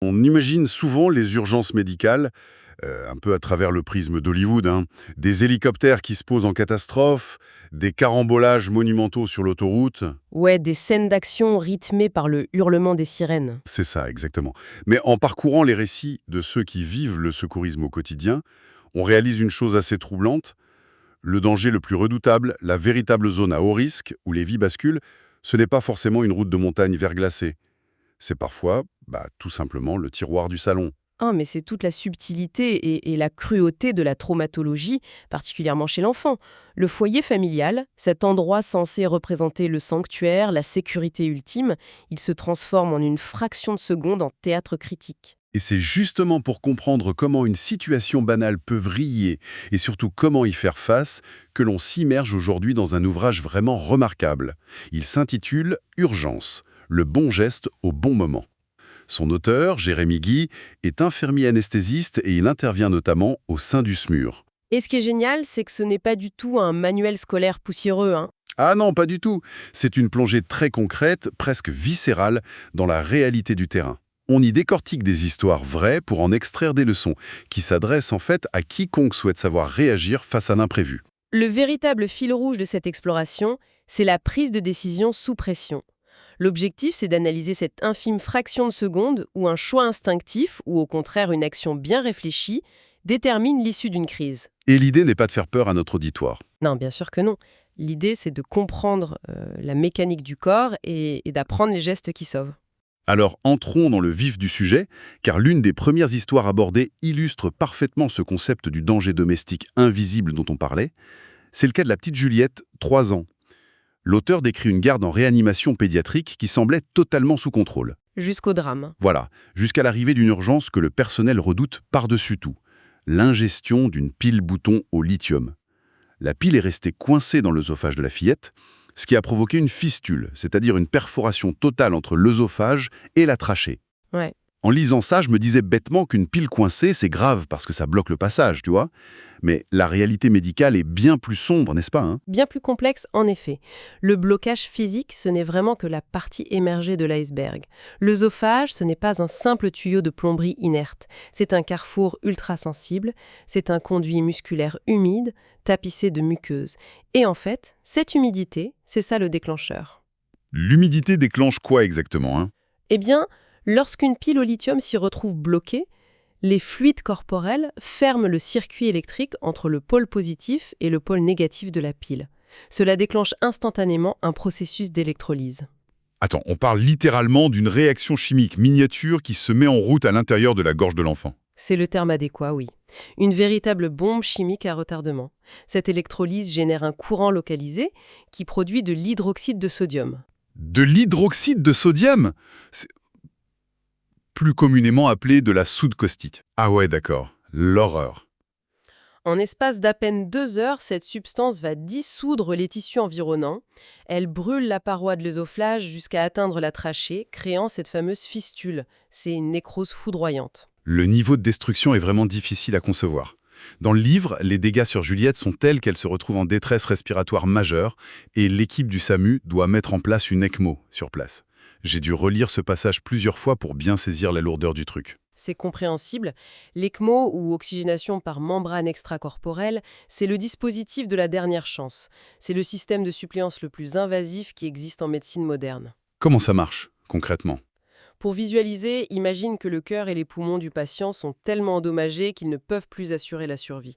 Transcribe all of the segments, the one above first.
On imagine souvent les urgences médicales, un peu à travers le prisme d'Hollywood, hein. Des hélicoptères qui se posent en catastrophe, des carambolages monumentaux sur l'autoroute. Ouais, des scènes d'action rythmées par le hurlement des sirènes. C'est ça, exactement. Mais en parcourant les récits de ceux qui vivent le secourisme au quotidien, on réalise une chose assez troublante. Le danger le plus redoutable, la véritable zone à haut risque, où les vies basculent, ce n'est pas forcément une route de montagne verglacée. C'est parfois, tout simplement, le tiroir du salon. Ah, mais c'est toute la subtilité et la cruauté de la traumatologie, particulièrement chez l'enfant. Le foyer familial, cet endroit censé représenter le sanctuaire, la sécurité ultime, il se transforme en une fraction de seconde en théâtre critique. Et c'est justement pour comprendre comment une situation banale peut vriller et surtout comment y faire face que l'on s'immerge aujourd'hui dans un ouvrage vraiment remarquable. Il s'intitule Urgence, le bon geste au bon moment. Son auteur, Jérémy Guy, est infirmier anesthésiste et il intervient notamment au sein du SMUR. Et ce qui est génial, c'est que ce n'est pas du tout un manuel scolaire poussiéreux, hein. Ah non, pas du tout. C'est une plongée très concrète, presque viscérale, dans la réalité du terrain. On y décortique des histoires vraies pour en extraire des leçons, qui s'adressent en fait à quiconque souhaite savoir réagir face à l'imprévu. Le véritable fil rouge de cette exploration, c'est la prise de décision sous pression. L'objectif, c'est d'analyser cette infime fraction de seconde où un choix instinctif, ou au contraire une action bien réfléchie, détermine l'issue d'une crise. Et l'idée n'est pas de faire peur à notre auditoire. Non, bien sûr que non. L'idée, c'est de comprendre la mécanique du corps et d'apprendre les gestes qui sauvent. Alors entrons dans le vif du sujet, car l'une des premières histoires abordées illustre parfaitement ce concept du danger domestique invisible dont on parlait. C'est le cas de la petite Juliette, 3 ans. L'auteur décrit une garde en réanimation pédiatrique qui semblait totalement sous contrôle. Jusqu'au drame. Voilà, jusqu'à l'arrivée d'une urgence que le personnel redoute par-dessus tout, l'ingestion d'une pile bouton au lithium. La pile est restée coincée dans l'œsophage de la fillette, ce qui a provoqué une fistule, c'est-à-dire une perforation totale entre l'œsophage et la trachée. Ouais. En lisant ça, je me disais bêtement qu'une pile coincée, c'est grave parce que ça bloque le passage, tu vois. Mais la réalité médicale est bien plus sombre, n'est-ce pas, hein? Bien plus complexe, en effet. Le blocage physique, ce n'est vraiment que la partie émergée de l'iceberg. L'œsophage, ce n'est pas un simple tuyau de plomberie inerte. C'est un carrefour ultra-sensible, c'est un conduit musculaire humide, tapissé de muqueuses. Et en fait, cette humidité, c'est ça le déclencheur. L'humidité déclenche quoi exactement, hein? Eh bien, lorsqu'une pile au lithium s'y retrouve bloquée, les fluides corporels ferment le circuit électrique entre le pôle positif et le pôle négatif de la pile. Cela déclenche instantanément un processus d'électrolyse. Attends, on parle littéralement d'une réaction chimique miniature qui se met en route à l'intérieur de la gorge de l'enfant. C'est le terme adéquat, oui. Une véritable bombe chimique à retardement. Cette électrolyse génère un courant localisé qui produit de l'hydroxyde de sodium. De l'hydroxyde de sodium? C'est plus communément appelé de la soude caustique. Ah ouais, d'accord. L'horreur. En espace d'à peine 2 heures, cette substance va dissoudre les tissus environnants. Elle brûle la paroi de l'œsophage jusqu'à atteindre la trachée, créant cette fameuse fistule. C'est une nécrose foudroyante. Le niveau de destruction est vraiment difficile à concevoir. Dans le livre, les dégâts sur Juliette sont tels qu'elle se retrouve en détresse respiratoire majeure et l'équipe du SAMU doit mettre en place une ECMO sur place. J'ai dû relire ce passage plusieurs fois pour bien saisir la lourdeur du truc. C'est compréhensible. L'ECMO, ou oxygénation par membrane extracorporelle, c'est le dispositif de la dernière chance. C'est le système de suppléance le plus invasif qui existe en médecine moderne. Comment ça marche, concrètement? Pour visualiser, imagine que le cœur et les poumons du patient sont tellement endommagés qu'ils ne peuvent plus assurer la survie.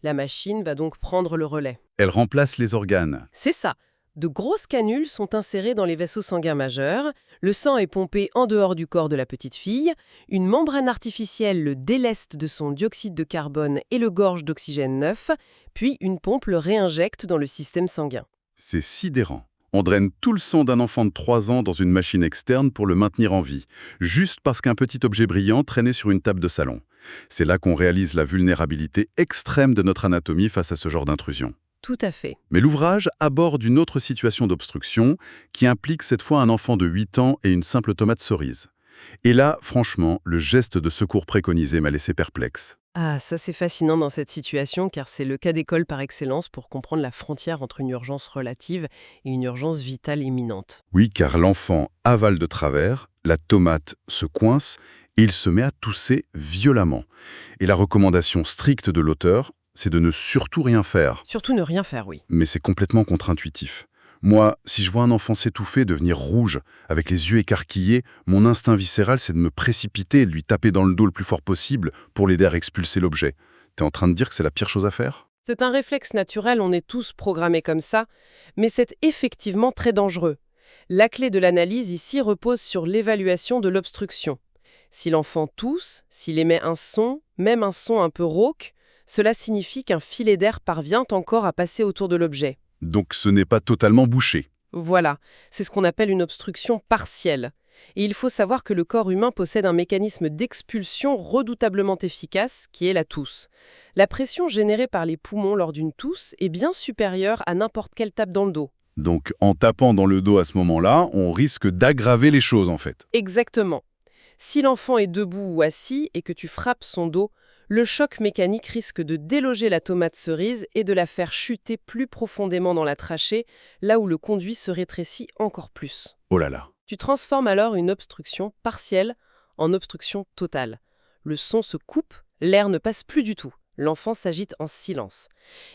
La machine va donc prendre le relais. Elle remplace les organes. C'est ça. De grosses canules sont insérées dans les vaisseaux sanguins majeurs, le sang est pompé en dehors du corps de la petite fille, une membrane artificielle le déleste de son dioxyde de carbone et le gorge d'oxygène neuf, puis une pompe le réinjecte dans le système sanguin. C'est sidérant. On draine tout le sang d'un enfant de 3 ans dans une machine externe pour le maintenir en vie, juste parce qu'un petit objet brillant traînait sur une table de salon. C'est là qu'on réalise la vulnérabilité extrême de notre anatomie face à ce genre d'intrusion. Tout à fait. Mais l'ouvrage aborde une autre situation d'obstruction qui implique cette fois un enfant de 8 ans et une simple tomate cerise. Et là, franchement, le geste de secours préconisé m'a laissé perplexe. Ah, ça c'est fascinant dans cette situation car c'est le cas d'école par excellence pour comprendre la frontière entre une urgence relative et une urgence vitale imminente. Oui, car l'enfant avale de travers, la tomate se coince et il se met à tousser violemment. Et la recommandation stricte de l'auteur, c'est de ne surtout rien faire. Surtout ne rien faire, oui. Mais c'est complètement contre-intuitif. Moi, si je vois un enfant s'étouffer, devenir rouge, avec les yeux écarquillés, mon instinct viscéral, c'est de me précipiter et de lui taper dans le dos le plus fort possible pour l'aider à expulser l'objet. T'es en train de dire que c'est la pire chose à faire? C'est un réflexe naturel, on est tous programmés comme ça, mais c'est effectivement très dangereux. La clé de l'analyse ici repose sur l'évaluation de l'obstruction. Si l'enfant tousse, s'il émet un son, même un son un peu rauque, cela signifie qu'un filet d'air parvient encore à passer autour de l'objet. Donc ce n'est pas totalement bouché. Voilà, c'est ce qu'on appelle une obstruction partielle. Et il faut savoir que le corps humain possède un mécanisme d'expulsion redoutablement efficace, qui est la tousse. La pression générée par les poumons lors d'une tousse est bien supérieure à n'importe quelle tape dans le dos. Donc en tapant dans le dos à ce moment-là, on risque d'aggraver les choses en fait. Exactement. Si l'enfant est debout ou assis et que tu frappes son dos, le choc mécanique risque de déloger la tomate cerise et de la faire chuter plus profondément dans la trachée, là où le conduit se rétrécit encore plus. Oh là là. Tu transformes alors une obstruction partielle en obstruction totale. Le son se coupe, l'air ne passe plus du tout. L'enfant s'agite en silence.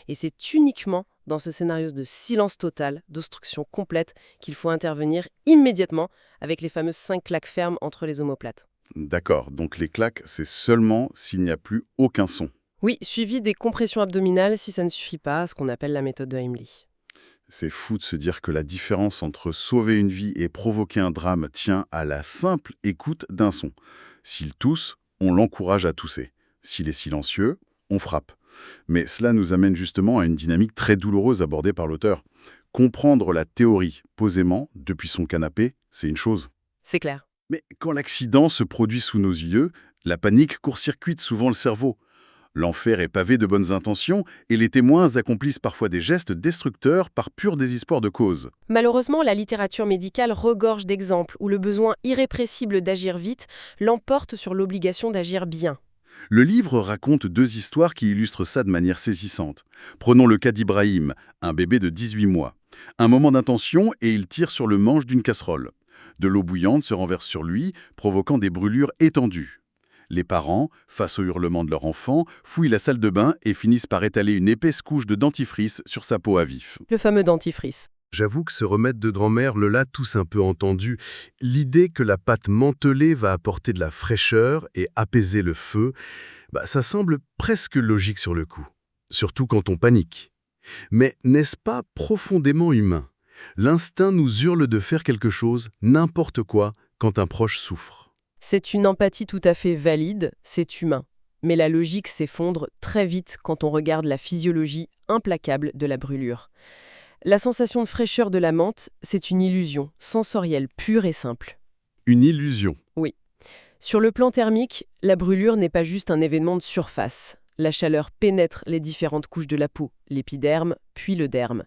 Et c'est uniquement dans ce scénario de silence total, d'obstruction complète, qu'il faut intervenir immédiatement avec les fameuses 5 claques fermes entre les omoplates. D'accord, donc les claques, c'est seulement s'il n'y a plus aucun son. Oui, suivi des compressions abdominales si ça ne suffit pas, ce qu'on appelle la méthode de Heimlich. C'est fou de se dire que la différence entre sauver une vie et provoquer un drame tient à la simple écoute d'un son. S'il tousse, on l'encourage à tousser. S'il est silencieux, on frappe. Mais cela nous amène justement à une dynamique très douloureuse abordée par l'auteur. Comprendre la théorie posément, depuis son canapé, c'est une chose. C'est clair. Mais quand l'accident se produit sous nos yeux, la panique court-circuite souvent le cerveau. L'enfer est pavé de bonnes intentions et les témoins accomplissent parfois des gestes destructeurs par pur désespoir de cause. Malheureusement, la littérature médicale regorge d'exemples où le besoin irrépressible d'agir vite l'emporte sur l'obligation d'agir bien. Le livre raconte 2 histoires qui illustrent ça de manière saisissante. Prenons le cas d'Ibrahim, un bébé de 18 mois. Un moment d'intention et il tire sur le manche d'une casserole. De l'eau bouillante se renverse sur lui, provoquant des brûlures étendues. Les parents, face aux hurlements de leur enfant, fouillent la salle de bain et finissent par étaler une épaisse couche de dentifrice sur sa peau à vif. Le fameux dentifrice. J'avoue que ce remède de grand-mère le l'a tous un peu entendu. L'idée que la pâte mentholée va apporter de la fraîcheur et apaiser le feu, ça semble presque logique sur le coup. Surtout quand on panique. Mais n'est-ce pas profondément humain? L'instinct nous hurle de faire quelque chose, n'importe quoi, quand un proche souffre. C'est une empathie tout à fait valide, c'est humain. Mais la logique s'effondre très vite quand on regarde la physiologie implacable de la brûlure. La sensation de fraîcheur de la menthe, c'est une illusion sensorielle pure et simple. Une illusion. Oui. Sur le plan thermique, la brûlure n'est pas juste un événement de surface. La chaleur pénètre les différentes couches de la peau, l'épiderme, puis le derme.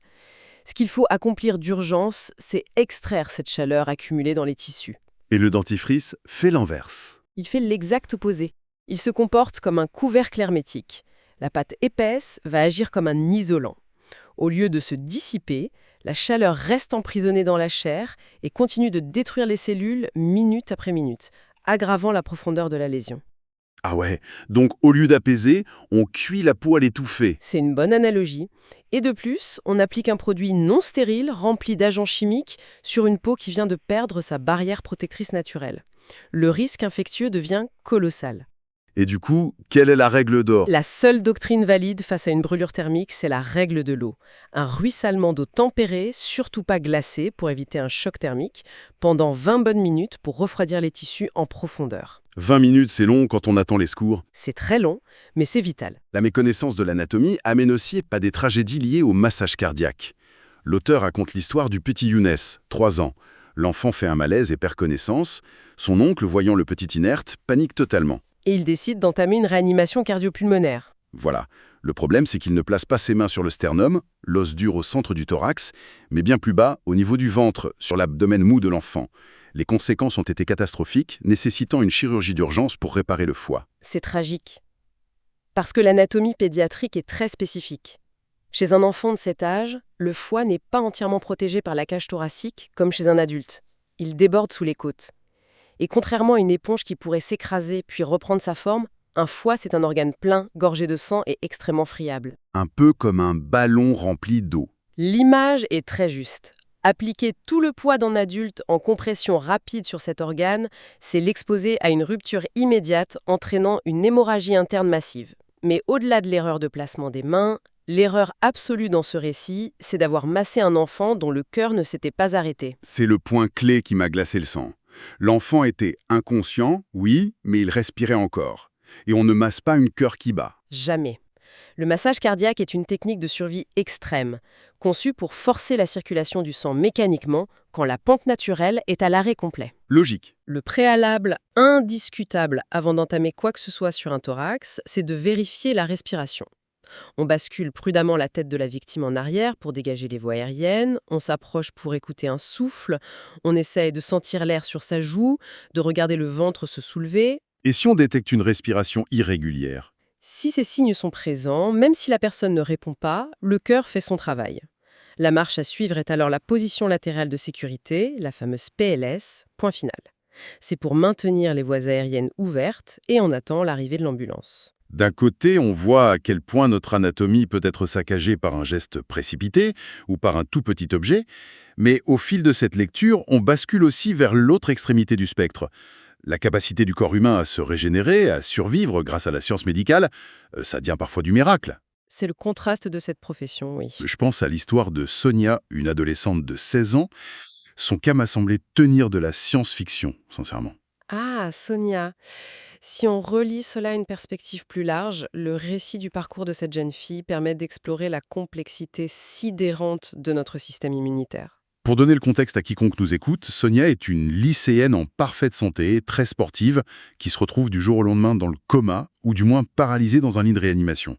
Ce qu'il faut accomplir d'urgence, c'est extraire cette chaleur accumulée dans les tissus. Et le dentifrice fait l'inverse. Il fait l'exact opposé. Il se comporte comme un couvercle hermétique. La pâte épaisse va agir comme un isolant. Au lieu de se dissiper, la chaleur reste emprisonnée dans la chair et continue de détruire les cellules minute après minute, aggravant la profondeur de la lésion. Ah ouais, donc au lieu d'apaiser, on cuit la peau à l'étouffer. C'est une bonne analogie. Et de plus, on applique un produit non stérile, rempli d'agents chimiques, sur une peau qui vient de perdre sa barrière protectrice naturelle. Le risque infectieux devient colossal. Et du coup, quelle est la règle d'or? La seule doctrine valide face à une brûlure thermique, c'est la règle de l'eau. Un ruissellement d'eau tempérée, surtout pas glacée pour éviter un choc thermique, pendant 20 bonnes minutes pour refroidir les tissus en profondeur. 20 minutes, c'est long quand on attend les secours. C'est très long, mais c'est vital. La méconnaissance de l'anatomie amène aussi à des tragédies liées au massage cardiaque. L'auteur raconte l'histoire du petit Younes, 3 ans. L'enfant fait un malaise et perd connaissance. Son oncle, voyant le petit inerte, panique totalement. Et il décide d'entamer une réanimation cardio-pulmonaire. Voilà. Le problème, c'est qu'il ne place pas ses mains sur le sternum, l'os dur au centre du thorax, mais bien plus bas, au niveau du ventre, sur l'abdomen mou de l'enfant. Les conséquences ont été catastrophiques, nécessitant une chirurgie d'urgence pour réparer le foie. C'est tragique. Parce que l'anatomie pédiatrique est très spécifique. Chez un enfant de cet âge, le foie n'est pas entièrement protégé par la cage thoracique, comme chez un adulte. Il déborde sous les côtes. Et contrairement à une éponge qui pourrait s'écraser puis reprendre sa forme, un foie, c'est un organe plein, gorgé de sang et extrêmement friable. Un peu comme un ballon rempli d'eau. L'image est très juste. Appliquer tout le poids d'un adulte en compression rapide sur cet organe, c'est l'exposer à une rupture immédiate entraînant une hémorragie interne massive. Mais au-delà de l'erreur de placement des mains, l'erreur absolue dans ce récit, c'est d'avoir massé un enfant dont le cœur ne s'était pas arrêté. C'est le point clé qui m'a glacé le sang. L'enfant était inconscient, oui, mais il respirait encore. Et on ne masse pas une cœur qui bat. Jamais. Le massage cardiaque est une technique de survie extrême, conçue pour forcer la circulation du sang mécaniquement quand la pompe naturelle est à l'arrêt complet. Logique. Le préalable indiscutable avant d'entamer quoi que ce soit sur un thorax, c'est de vérifier la respiration. On bascule prudemment la tête de la victime en arrière pour dégager les voies aériennes, on s'approche pour écouter un souffle, on essaye de sentir l'air sur sa joue, de regarder le ventre se soulever. Et si on détecte une respiration irrégulière? Si ces signes sont présents, même si la personne ne répond pas, le cœur fait son travail. La marche à suivre est alors la position latérale de sécurité, la fameuse PLS, point final. C'est pour maintenir les voies aériennes ouvertes et on attend l'arrivée de l'ambulance. D'un côté, on voit à quel point notre anatomie peut être saccagée par un geste précipité ou par un tout petit objet, mais au fil de cette lecture, on bascule aussi vers l'autre extrémité du spectre. La capacité du corps humain à se régénérer, à survivre grâce à la science médicale, ça devient parfois du miracle. C'est le contraste de cette profession, oui. Je pense à l'histoire de Sonia, une adolescente de 16 ans. Son cas m'a semblé tenir de la science-fiction, sincèrement. Ah, Sonia. Si on relie cela à une perspective plus large, le récit du parcours de cette jeune fille permet d'explorer la complexité sidérante de notre système immunitaire. Pour donner le contexte à quiconque nous écoute, Sonia est une lycéenne en parfaite santé, très sportive, qui se retrouve du jour au lendemain dans le coma, ou du moins paralysée dans un lit de réanimation.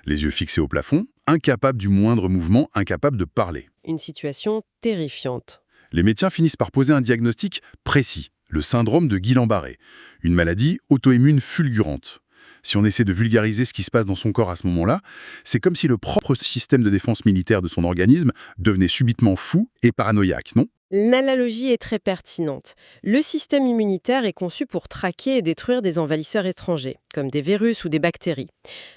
Les yeux fixés au plafond, incapable du moindre mouvement, incapable de parler. Une situation terrifiante. Les médecins finissent par poser un diagnostic précis, le syndrome de Guillain-Barré, une maladie auto-immune fulgurante. Si on essaie de vulgariser ce qui se passe dans son corps à ce moment-là, c'est comme si le propre système de défense militaire de son organisme devenait subitement fou et paranoïaque, non? L'analogie est très pertinente. Le système immunitaire est conçu pour traquer et détruire des envahisseurs étrangers, comme des virus ou des bactéries.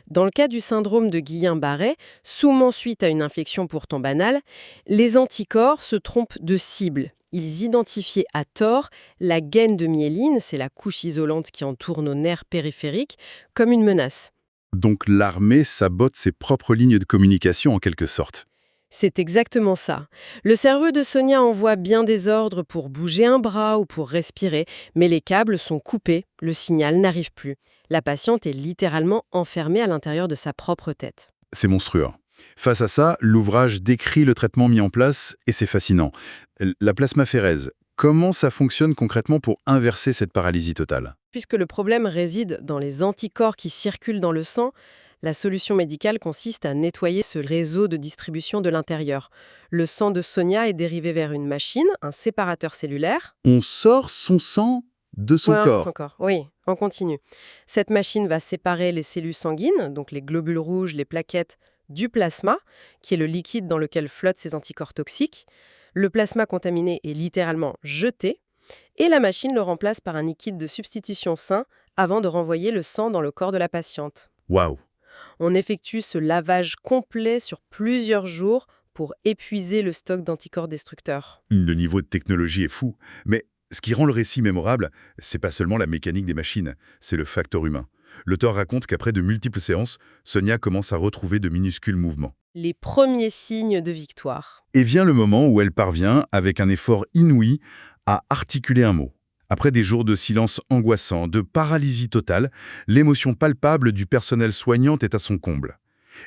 Dans le cas du syndrome de Guillain-Barré, souvent suite à une infection pourtant banale, les anticorps se trompent de cible. Ils identifiaient à tort la gaine de myéline, c'est la couche isolante qui entoure nos nerfs périphériques, comme une menace. Donc l'armée sabote ses propres lignes de communication en quelque sorte. C'est exactement ça. Le cerveau de Sonia envoie bien des ordres pour bouger un bras ou pour respirer, mais les câbles sont coupés, le signal n'arrive plus. La patiente est littéralement enfermée à l'intérieur de sa propre tête. C'est monstrueux. Face à ça, l'ouvrage décrit le traitement mis en place et c'est fascinant. La plasmaphérèse, comment ça fonctionne concrètement pour inverser cette paralysie totale? Puisque le problème réside dans les anticorps qui circulent dans le sang, la solution médicale consiste à nettoyer ce réseau de distribution de l'intérieur. Le sang de Sonia est dérivé vers une machine, un séparateur cellulaire. On sort son sang de son Ouais, corps. son corps. Oui, on continue. Cette machine va séparer les cellules sanguines, donc les globules rouges, les plaquettes, du plasma, qui est le liquide dans lequel flottent ces anticorps toxiques. Le plasma contaminé est littéralement jeté, et la machine le remplace par un liquide de substitution sain avant de renvoyer le sang dans le corps de la patiente. Waouh! On effectue ce lavage complet sur plusieurs jours pour épuiser le stock d'anticorps destructeurs. Le niveau de technologie est fou. Mais ce qui rend le récit mémorable, c'est pas seulement la mécanique des machines, c'est le facteur humain. L'auteur raconte qu'après de multiples séances, Sonia commence à retrouver de minuscules mouvements. Les premiers signes de victoire. Et vient le moment où elle parvient, avec un effort inouï, à articuler un mot. Après des jours de silence angoissant, de paralysie totale, l'émotion palpable du personnel soignant est à son comble.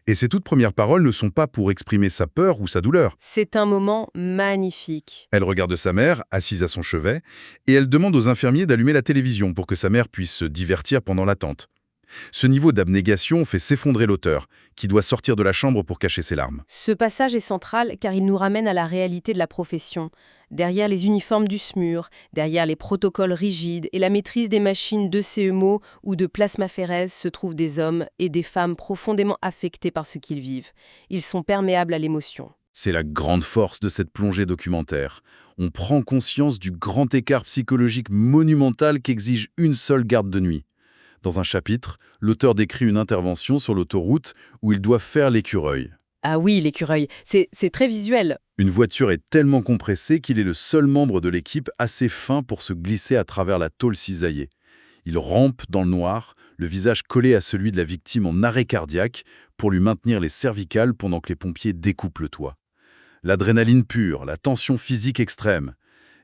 Et ses toutes premières paroles ne sont pas pour exprimer sa peur ou sa douleur. C'est un moment magnifique. Elle regarde sa mère, assise à son chevet, et elle demande aux infirmiers d'allumer la télévision pour que sa mère puisse se divertir pendant l'attente. Ce niveau d'abnégation fait s'effondrer l'auteur, qui doit sortir de la chambre pour cacher ses larmes. Ce passage est central car il nous ramène à la réalité de la profession. Derrière les uniformes du SMUR, derrière les protocoles rigides et la maîtrise des machines de CMO ou de plasmaphérèse se trouvent des hommes et des femmes profondément affectés par ce qu'ils vivent. Ils sont perméables à l'émotion. C'est la grande force de cette plongée documentaire. On prend conscience du grand écart psychologique monumental qu'exige une seule garde de nuit. Dans un chapitre, l'auteur décrit une intervention sur l'autoroute où il doit faire l'écureuil. Ah oui, l'écureuil, c'est très visuel. Une voiture est tellement compressée qu'il est le seul membre de l'équipe assez fin pour se glisser à travers la tôle cisaillée. Il rampe dans le noir, le visage collé à celui de la victime en arrêt cardiaque pour lui maintenir les cervicales pendant que les pompiers découpent le toit. L'adrénaline pure, la tension physique extrême.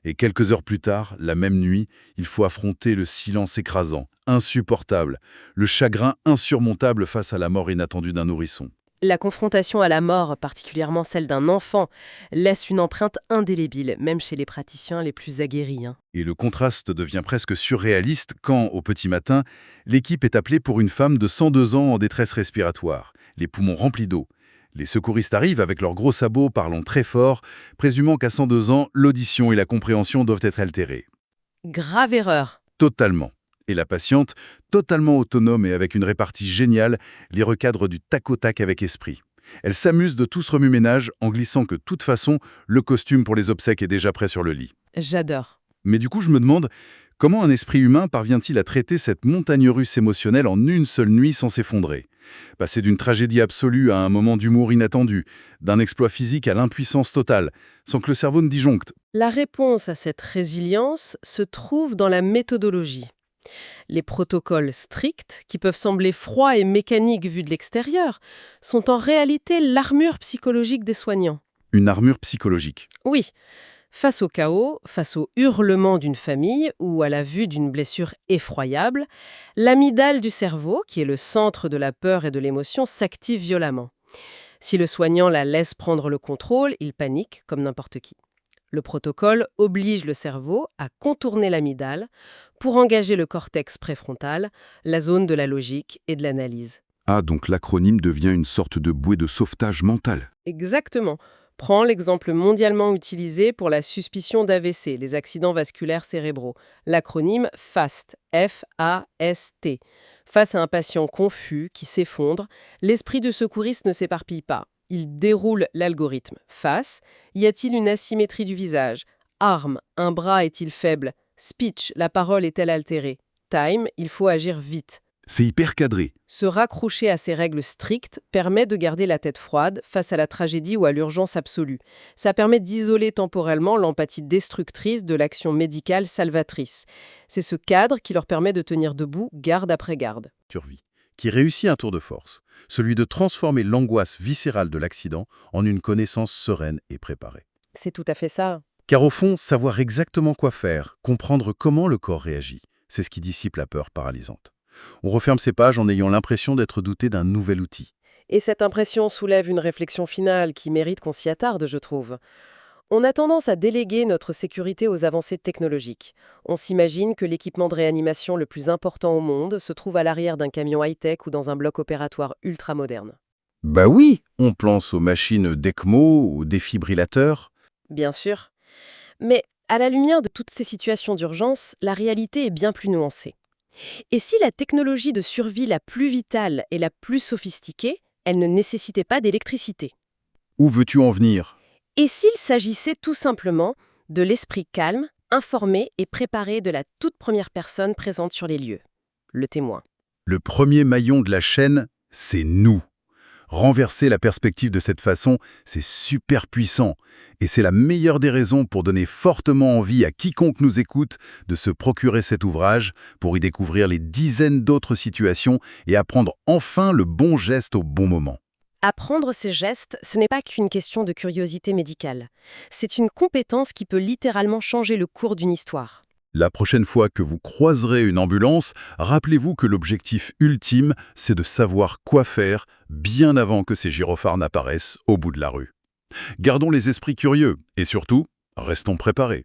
Et quelques heures plus tard, la même nuit, il faut affronter le silence écrasant, insupportable, le chagrin insurmontable face à la mort inattendue d'un nourrisson. La confrontation à la mort, particulièrement celle d'un enfant, laisse une empreinte indélébile, même chez les praticiens les plus aguerris. Et le contraste devient presque surréaliste quand, au petit matin, l'équipe est appelée pour une femme de 102 ans en détresse respiratoire, les poumons remplis d'eau. Les secouristes arrivent avec leurs gros sabots parlant très fort, présumant qu'à 102 ans, l'audition et la compréhension doivent être altérées. Grave erreur. Totalement. Et la patiente, totalement autonome et avec une répartie géniale, les recadre du tac au tac avec esprit. Elle s'amuse de tout ce remue-ménage en glissant que, de toute façon, le costume pour les obsèques est déjà prêt sur le lit. J'adore. Mais du coup, je me demande, comment un esprit humain parvient-il à traiter cette montagne russe émotionnelle en une seule nuit sans s'effondrer ? Passer d'une tragédie absolue à un moment d'humour inattendu, d'un exploit physique à l'impuissance totale, sans que le cerveau ne disjoncte. La réponse à cette résilience se trouve dans la méthodologie. Les protocoles stricts, qui peuvent sembler froids et mécaniques vus de l'extérieur, sont en réalité l'armure psychologique des soignants. Une armure psychologique. Oui, face au chaos, face au hurlement d'une famille ou à la vue d'une blessure effroyable, l'amygdale du cerveau, qui est le centre de la peur et de l'émotion, s'active violemment. Si le soignant la laisse prendre le contrôle, il panique comme n'importe qui. Le protocole oblige le cerveau à contourner l'amygdale pour engager le cortex préfrontal, la zone de la logique et de l'analyse. Ah, donc l'acronyme devient une sorte de bouée de sauvetage mental. Exactement. Prends l'exemple mondialement utilisé pour la suspicion d'AVC, les accidents vasculaires cérébraux. L'acronyme FAST, F-A-S-T. Face à un patient confus qui s'effondre, l'esprit de secouriste ne s'éparpille pas. Il déroule l'algorithme. Face, y a-t-il une asymétrie du visage? Arme, un bras est-il faible? Speech, la parole est-elle altérée? Time, il faut agir vite. C'est hyper cadré. Se raccrocher à ces règles strictes permet de garder la tête froide face à la tragédie ou à l'urgence absolue. Ça permet d'isoler temporellement l'empathie destructrice de l'action médicale salvatrice. C'est ce cadre qui leur permet de tenir debout garde après garde. Survie, qui réussit un tour de force, celui de transformer l'angoisse viscérale de l'accident en une connaissance sereine et préparée. C'est tout à fait ça. Car au fond, savoir exactement quoi faire, comprendre comment le corps réagit, c'est ce qui dissipe la peur paralysante. On referme ces pages en ayant l'impression d'être douté d'un nouvel outil. Et cette impression soulève une réflexion finale qui mérite qu'on s'y attarde, je trouve. On a tendance à déléguer notre sécurité aux avancées technologiques. On s'imagine que l'équipement de réanimation le plus important au monde se trouve à l'arrière d'un camion high-tech ou dans un bloc opératoire ultra-moderne. Bah oui, on pense aux machines d'ECMO, aux défibrillateurs. Bien sûr. Mais à la lumière de toutes ces situations d'urgence, la réalité est bien plus nuancée. Et si la technologie de survie la plus vitale et la plus sophistiquée, elle ne nécessitait pas d'électricité? Où veux-tu en venir ? Et s'il s'agissait tout simplement de l'esprit calme, informé et préparé de la toute première personne présente sur les lieux, le témoin? Le premier maillon de la chaîne, c'est nous. Renverser la perspective de cette façon, c'est super puissant. Et c'est la meilleure des raisons pour donner fortement envie à quiconque nous écoute de se procurer cet ouvrage pour y découvrir les dizaines d'autres situations et apprendre enfin le bon geste au bon moment. Apprendre ces gestes, ce n'est pas qu'une question de curiosité médicale. C'est une compétence qui peut littéralement changer le cours d'une histoire. La prochaine fois que vous croiserez une ambulance, rappelez-vous que l'objectif ultime, c'est de savoir quoi faire bien avant que ces gyrophares n'apparaissent au bout de la rue. Gardons les esprits curieux et surtout, restons préparés.